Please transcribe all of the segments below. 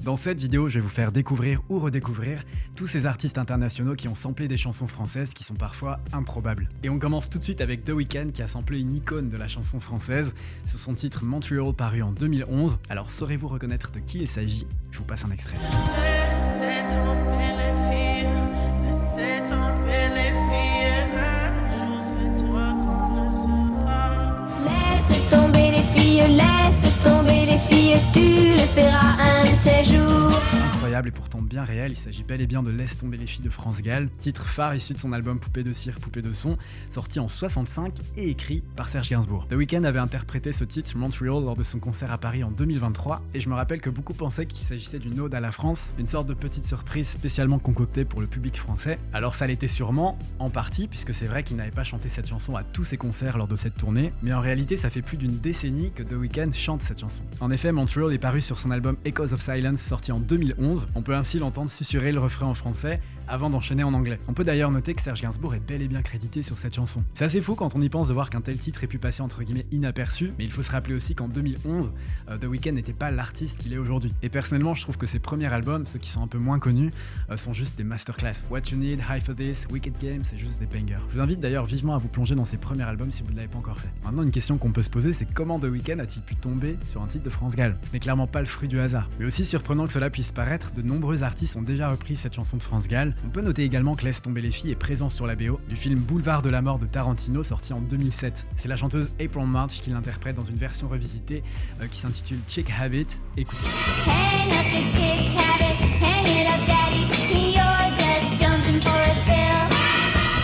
Dans cette vidéo, je vais vous faire découvrir ou redécouvrir tous ces artistes internationaux qui ont samplé des chansons françaises qui sont parfois improbables. Et on commence tout de suite avec The Weeknd qui a samplé une icône de la chanson française sur son titre Montreal paru en 2011. Alors saurez-vous reconnaître de qui il s'agit? Je vous passe un extrait. Laisse tomber les filles, tu le paieras un de ces jours. Incroyable et pourtant bien réel, il s'agit bel et bien de Laisse tomber les filles de France Gall, titre phare issu de son album Poupée de cire, Poupée de son, sorti en 65 et écrit par Serge Gainsbourg. The Weeknd avait interprété ce titre Montreal lors de son concert à Paris en 2023 et je me rappelle que beaucoup pensaient qu'il s'agissait d'une ode à la France, une sorte de petite surprise spécialement concoctée pour le public français. Alors ça l'était sûrement, en partie, puisque c'est vrai qu'il n'avait pas chanté cette chanson à tous ses concerts lors de cette tournée, mais en réalité ça fait plus d'une décennie que The Weeknd chante cette chanson. En effet, Montreal est paru sur son album Echoes of Silence sorti en 2011, on peut ainsi l'entendre susurrer le refrain en français avant d'enchaîner en anglais. On peut d'ailleurs noter que Serge Gainsbourg est bel et bien crédité sur cette chanson. C'est assez fou quand on y pense de voir qu'un tel titre ait pu passer entre guillemets inaperçu, mais il faut se rappeler aussi qu'en 2011, The Weeknd n'était pas l'artiste qu'il est aujourd'hui. Et personnellement, je trouve que ses premiers albums, ceux qui sont un peu moins connus, sont juste des masterclass. What You Need, High For This, Wicked Game, c'est juste des bangers. Je vous invite d'ailleurs vivement à vous plonger dans ses premiers albums si vous ne l'avez pas encore fait. Maintenant, une question qu'on peut se poser, c'est comment The Weeknd a-t-il pu tomber sur un titre de France Gall? Ce n'est clairement pas le fruit du hasard. Mais aussi surprenant que cela puisse paraître, de nombreux artistes ont déjà repris cette chanson de France Gall. On peut noter également que Laisse tomber les filles est présent sur la BO du film Boulevard de la mort de Tarantino sorti en 2007. C'est la chanteuse April March qui l'interprète dans une version revisitée qui s'intitule Chick Habit. Écoutez. Hang up the chick habit, hang it up daddy, you're just jumping for a thrill.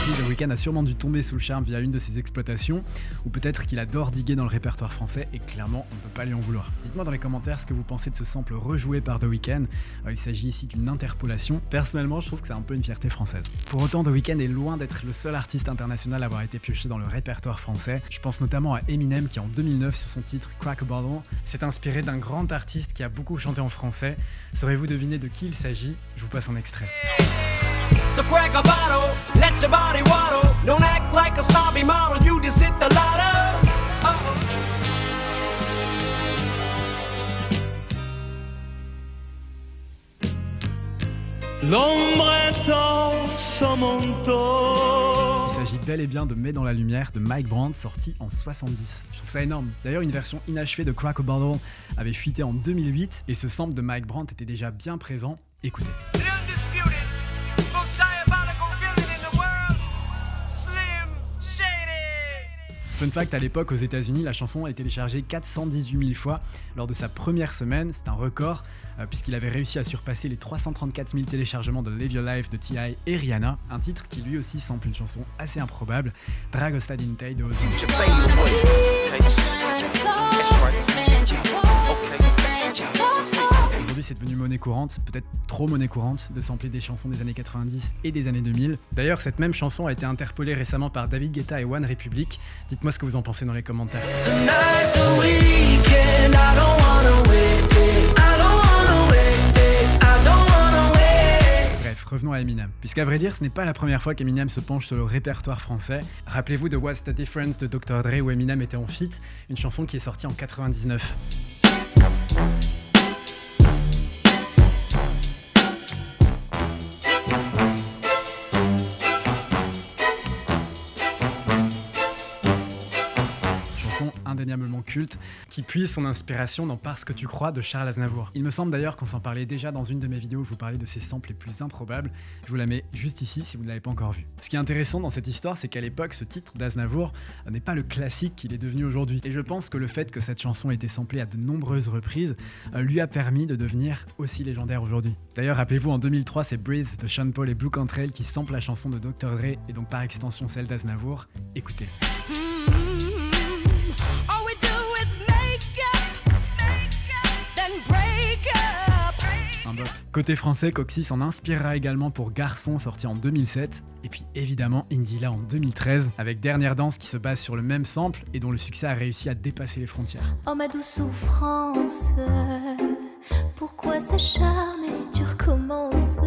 The Weeknd a sûrement dû tomber sous le charme via une de ses exploitations, ou peut-être qu'il adore diguer dans le répertoire français et clairement on ne peut pas lui en vouloir. Dites-moi dans les commentaires ce que vous pensez de ce sample rejoué par The Weeknd. Il s'agit ici d'une interpolation. Personnellement, je trouve que c'est un peu une fierté française. Pour autant, The Weeknd est loin d'être le seul artiste international à avoir été pioché dans le répertoire français. Je pense notamment à Eminem qui en 2009 sur son titre Crack a Bottle s'est inspiré d'un grand artiste qui a beaucoup chanté en français. Saurez-vous deviner de qui il s'agit? Je vous passe un extrait. So crack a bottle, let your body waddle. Don't act like a snobby model, you just hit the lotto. L'ombretto sommonto. Il s'agit bel et bien de Mets dans la lumière de Mike Brandt, sorti en 70. Je trouve ça énorme. D'ailleurs, une version inachevée de Crack a Bottle avait fuité en 2008 et ce sample de Mike Brandt était déjà bien présent. Écoutez. Fun fact, à l'époque aux États-Unis, la chanson a été téléchargée 418 000 fois lors de sa première semaine. C'est un record puisqu'il avait réussi à surpasser les 334 000 téléchargements de Live Your Life de T.I. et Rihanna, un titre qui lui aussi sample une chanson assez improbable, Dragostad in Tide de Ozzy. Aujourd'hui, c'est devenu monnaie courante, peut-être trop monnaie courante, de sampler des chansons des années 90 et des années 2000. D'ailleurs, cette même chanson a été interpolée récemment par David Guetta et One Republic. Dites-moi ce que vous en pensez dans les commentaires. Bref, revenons à Eminem. Puisqu'à vrai dire, ce n'est pas la première fois qu'Eminem se penche sur le répertoire français. Rappelez-vous de What's the Difference de Dr. Dre où Eminem était en feat, une chanson qui est sortie en 99. Indéniablement culte, qui puise son inspiration dans Parce que tu crois de Charles Aznavour. Il me semble d'ailleurs qu'on s'en parlait déjà dans une de mes vidéos où je vous parlais de ses samples les plus improbables. Je vous la mets juste ici si vous ne l'avez pas encore vue. Ce qui est intéressant dans cette histoire, c'est qu'à l'époque, ce titre d'Aznavour n'est pas le classique qu'il est devenu aujourd'hui. Et je pense que le fait que cette chanson ait été samplée à de nombreuses reprises lui a permis de devenir aussi légendaire aujourd'hui. D'ailleurs, rappelez-vous, en 2003, c'est Breathe de Sean Paul et Blue Cantrell qui sample la chanson de Dr. Dre et donc par extension celle d'Aznavour. Écoutez. Côté français, Coxy s'en inspirera également pour Garçon sorti en 2007 et puis évidemment Indila en 2013 avec Dernière danse qui se base sur le même sample et dont le succès a réussi à dépasser les frontières. Oh ma douce souffrance, pourquoi s'acharner, tu recommences.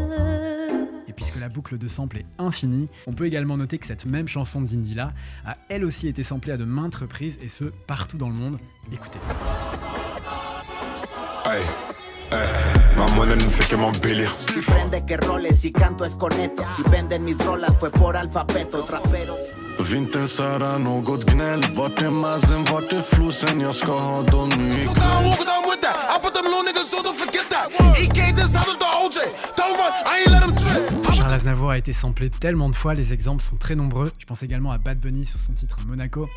Et puisque la boucle de sample est infinie, on peut également noter que cette même chanson d'Indila a elle aussi été samplée à de maintes reprises et ce partout dans le monde. Écoutez. Hey, hey. Ma monnaie ne fait que m'embellir. Si prende que roles, si canto es con esto. Si venden mis rolas fue por alfabeto. Trapero. Vintern har något gnäll. Vart är mazen, vart är flosen? Jag ska ha dem nu So ikväll. down walkers, I'm with that. I put them little niggas, so don't forget that. EK just handled the OJ. Don't run, I ain't let him trip. Charles Aznavour a été samplé tellement de fois, les exemples sont très nombreux. Je pense également à Bad Bunny sur son titre Monaco.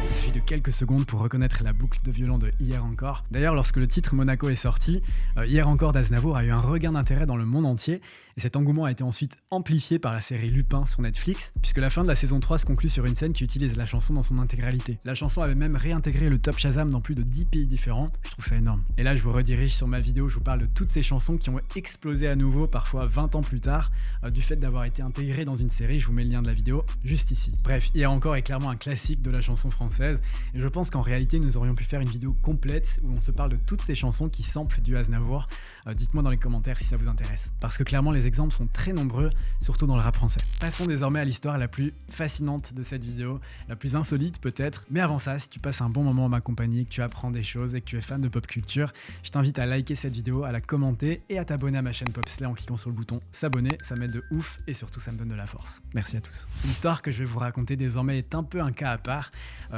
Il suffit de quelques secondes pour reconnaître la boucle de violon de Hier encore. D'ailleurs, lorsque le titre Monaco est sorti, Hier encore d'Aznavour a eu un regain d'intérêt dans le monde entier, et cet engouement a été ensuite amplifié par la série Lupin sur Netflix, puisque la fin de la saison 3 se conclut sur une scène qui utilise la chanson dans son intégralité. La chanson avait même réintégré le top Shazam dans plus de 10 pays différents, je trouve ça énorme. Et là je vous redirige sur ma vidéo, je vous parle de toutes ces chansons qui ont explosé à nouveau, parfois 20 ans plus tard, du fait d'avoir été intégrées dans une série, je vous mets le lien de la vidéo juste ici. Bref, Hier encore est clairement un classique de la chanson française, et je pense qu'en réalité nous aurions pu faire une vidéo complète où on se parle de toutes ces chansons qui samplent du Aznavour. Dites-moi dans les commentaires si ça vous intéresse. Parce que clairement les exemples sont très nombreux, surtout dans le rap français. Passons désormais à l'histoire la plus fascinante de cette vidéo, la plus insolite peut-être, mais avant ça, si tu passes un bon moment en ma compagnie, que tu apprends des choses et que tu es fan de pop culture, je t'invite à liker cette vidéo, à la commenter et à t'abonner à ma chaîne Popslay en cliquant sur le bouton s'abonner, ça m'aide de ouf et surtout ça me donne de la force. Merci à tous. L'histoire que je vais vous raconter désormais est un peu un cas à part,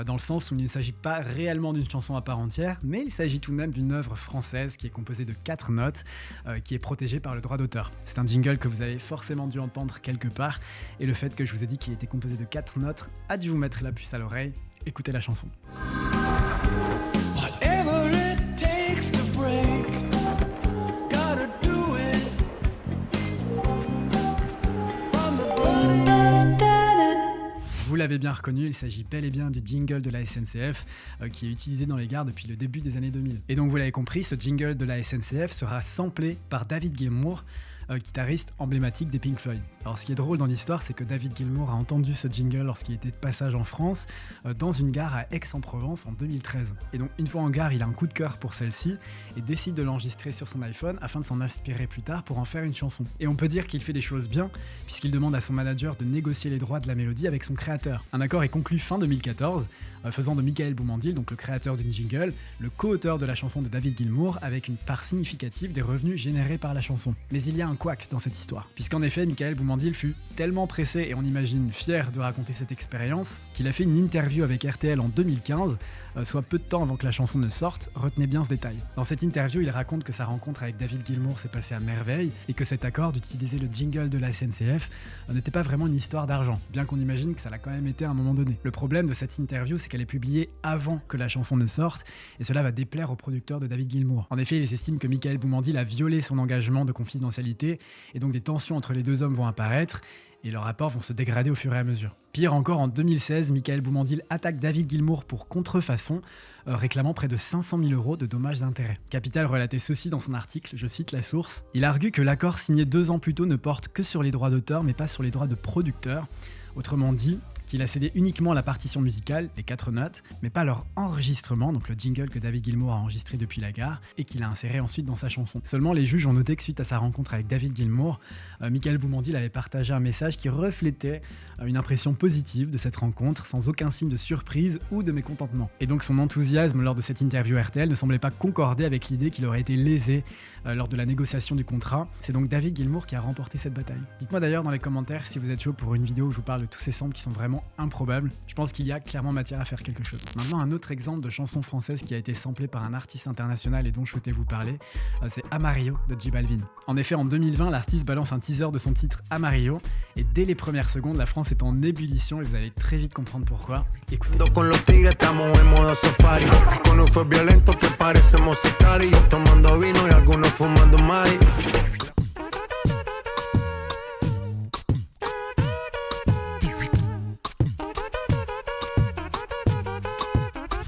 dans le sens où il ne s'agit pas réellement d'une chanson à part entière, mais il s'agit tout de même d'une œuvre française qui est composée de 4 notes, qui est protégée par le droit d'auteur. C'est un jingle que vous avez forcément dû entendre quelque part, et le fait que je vous ai dit qu'il était composé de 4 notes a dû vous mettre la puce à l'oreille. Écoutez la chanson. Whatever it takes to break, gotta do it. From the Vous l'avez bien reconnu, il s'agit bel et bien du jingle de la SNCF qui est utilisé dans les gares depuis le début des années 2000. Et donc vous l'avez compris, ce jingle de la SNCF sera samplé par David Gilmour, guitariste emblématique des Pink Floyd. Alors ce qui est drôle dans l'histoire, c'est que David Gilmour a entendu ce jingle lorsqu'il était de passage en France, dans une gare à Aix-en-Provence en 2013. Et donc une fois en gare, il a un coup de cœur pour celle-ci et décide de l'enregistrer sur son iPhone afin de s'en inspirer plus tard pour en faire une chanson. Et on peut dire qu'il fait des choses bien, puisqu'il demande à son manager de négocier les droits de la mélodie avec son créateur. Un accord est conclu fin 2014, faisant de Michael Boumandil, donc le créateur d'une jingle, le co-auteur de la chanson de David Gilmour, avec une part significative des revenus générés par la chanson. Mais il y a un couac dans cette histoire, puisqu'en effet Michael Boumandil fut tellement pressé et on imagine fier de raconter cette expérience qu'il a fait une interview avec RTL en 2015, soit peu de temps avant que la chanson ne sorte. Retenez bien ce détail. Dans cette interview, il raconte que sa rencontre avec David Gilmour s'est passée à merveille et que cet accord d'utiliser le jingle de la SNCF n'était pas vraiment une histoire d'argent, bien qu'on imagine que ça l'a quand même été à un moment donné. Le problème de cette interview, c'est qu'elle est publiée avant que la chanson ne sorte et cela va déplaire au producteur de David Gilmour. En effet, ils estiment que Michael Boumandil a violé son engagement de confidentialité et donc des tensions entre les deux hommes vont apparaître et leurs rapports vont se dégrader au fur et à mesure. Pire encore, en 2016, Michael Boumandil attaque David Gilmour pour contrefaçon, réclamant près de 500 000 € de dommages et intérêts. Capital relatait ceci dans son article, je cite la source. Il argue que l'accord signé 2 ans plus tôt ne porte que sur les droits d'auteur mais pas sur les droits de producteur. Autrement dit, qu'il a cédé uniquement la partition musicale, les 4 notes, mais pas leur enregistrement, donc le jingle que David Gilmour a enregistré depuis la gare, et qu'il a inséré ensuite dans sa chanson. Seulement, les juges ont noté que suite à sa rencontre avec David Gilmour, Michael Boumandil avait partagé un message qui reflétait une impression positive de cette rencontre, sans aucun signe de surprise ou de mécontentement. Et donc son enthousiasme lors de cette interview RTL ne semblait pas concorder avec l'idée qu'il aurait été lésé lors de la négociation du contrat. C'est donc David Gilmour qui a remporté cette bataille. Dites-moi d'ailleurs dans les commentaires si vous êtes chaud pour une vidéo où je vous parle de tous ces samples qui sont vraiment improbables. Je pense qu'il y a clairement matière à faire quelque chose. Maintenant, un autre exemple de chanson française qui a été samplée par un artiste international et dont je souhaitais vous parler, c'est Amarillo de J Balvin. En effet, en 2020, l'artiste balance un teaser de son titre Amarillo et dès les premières secondes, la France est en ébullition et vous allez très vite comprendre pourquoi. Écoutez. Con los tigres estamos en modo safari. Con un fue violento que parecemos sicarios. Tomando vino y algunos fumando mari.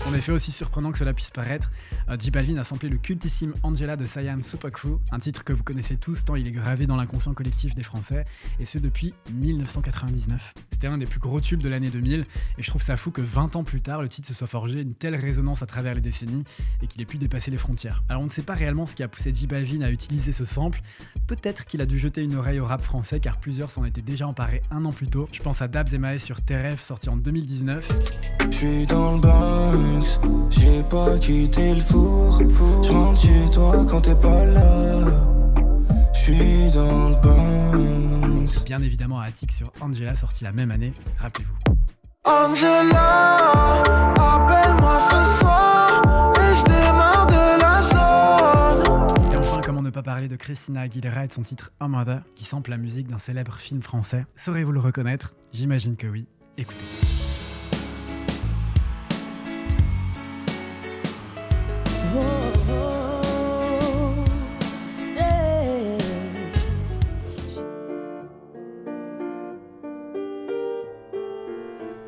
En effet, effet, aussi surprenant que cela puisse paraître, J Balvin a samplé le cultissime Angela de Siam Super Crew, un titre que vous connaissez tous tant il est gravé dans l'inconscient collectif des Français, et ce depuis 1999. C'était un des plus gros tubes de l'année 2000, et je trouve ça fou que 20 ans plus tard, le titre se soit forgé une telle résonance à travers les décennies, et qu'il ait pu dépasser les frontières. Alors on ne sait pas réellement ce qui a poussé J Balvin à utiliser ce sample, peut-être qu'il a dû jeter une oreille au rap français, car plusieurs s'en étaient déjà emparés un an plus tôt. Je pense à Dabs et Maes sur Tes rêves, sorti en 2019. J'suis dans le Banks, j'ai pas quitté le four. J'rentre chez toi quand t'es pas là. J'suis dans le Banks. Bien évidemment à Attic sur Angela, sorti la même année, rappelez-vous. Angela, appelle-moi ce soir et j'démarre de la zone. Et enfin, comment ne pas parler de Christina Aguilera et de son titre A Mother, qui sample la musique d'un célèbre film français. Saurez-vous le reconnaître? J'imagine que oui. Écoutez.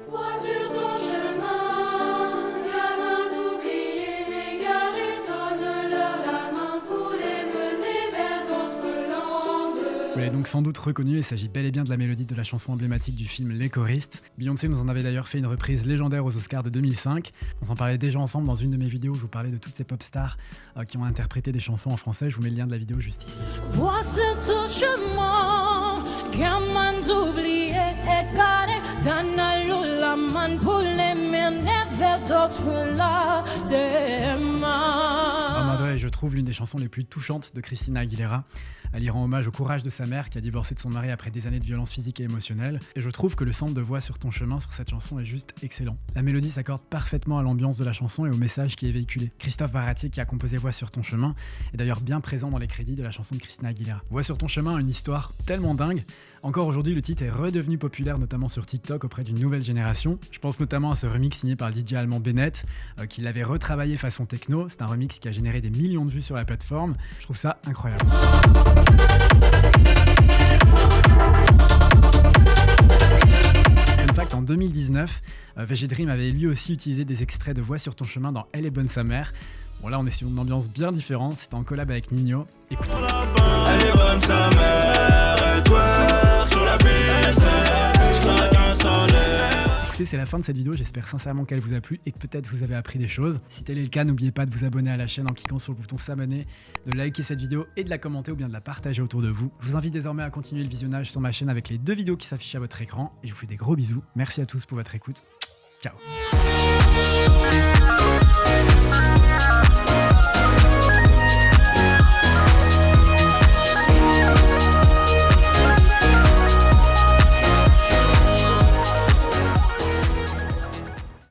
Vois sur ton chemin, gamins oubliés, égarés, donne-leur la main pour les mener vers d'autres landes. Vous l'avez donc sans doute reconnu, il s'agit bel et bien de la mélodie de la chanson emblématique du film Les Choristes. Beyoncé nous en avait d'ailleurs fait une reprise légendaire aux Oscars de 2005. On s'en parlait déjà ensemble dans une de mes vidéos où je vous parlais de toutes ces pop stars qui ont interprété des chansons en français. Je vous mets le lien de la vidéo juste ici. Vois sur ton chemin, gamins oubliés, égarés, donne-leur la main pour les mener vers d'autres landes. Et je trouve l'une des chansons les plus touchantes de Christina Aguilera. Elle y rend hommage au courage de sa mère qui a divorcé de son mari après des années de violence physique et émotionnelle. Et je trouve que le sample de Voix sur ton chemin sur cette chanson est juste excellent. La mélodie s'accorde parfaitement à l'ambiance de la chanson et au message qui est véhiculé. Christophe Baratier, qui a composé Voix sur ton chemin, est d'ailleurs bien présent dans les crédits de la chanson de Christina Aguilera. Voix sur ton chemin a une histoire tellement dingue. Encore aujourd'hui, le titre est redevenu populaire, notamment sur TikTok auprès d'une nouvelle génération. Je pense notamment à ce remix signé par le DJ allemand Bennett, qui l'avait retravaillé façon techno. C'est un remix qui a généré des millions de vues sur la plateforme. Je trouve ça incroyable. Fun fact, en 2019, VG Dream avait lui aussi utilisé des extraits de Voix sur ton chemin dans Elle est bonne sa mère. Bon là on est sur une ambiance bien différente, c'était en collab avec Nino. Écoutez. Elle est bonne sa mère et toi sur la piste, j'craque un salaire. Écoutez, c'est la fin de cette vidéo, j'espère sincèrement qu'elle vous a plu et que peut-être vous avez appris des choses. Si tel est le cas, n'oubliez pas de vous abonner à la chaîne en cliquant sur le bouton s'abonner, de liker cette vidéo et de la commenter ou bien de la partager autour de vous. Je vous invite désormais à continuer le visionnage sur ma chaîne avec les 2 vidéos qui s'affichent à votre écran et je vous fais des gros bisous. Merci à tous pour votre écoute. Ciao.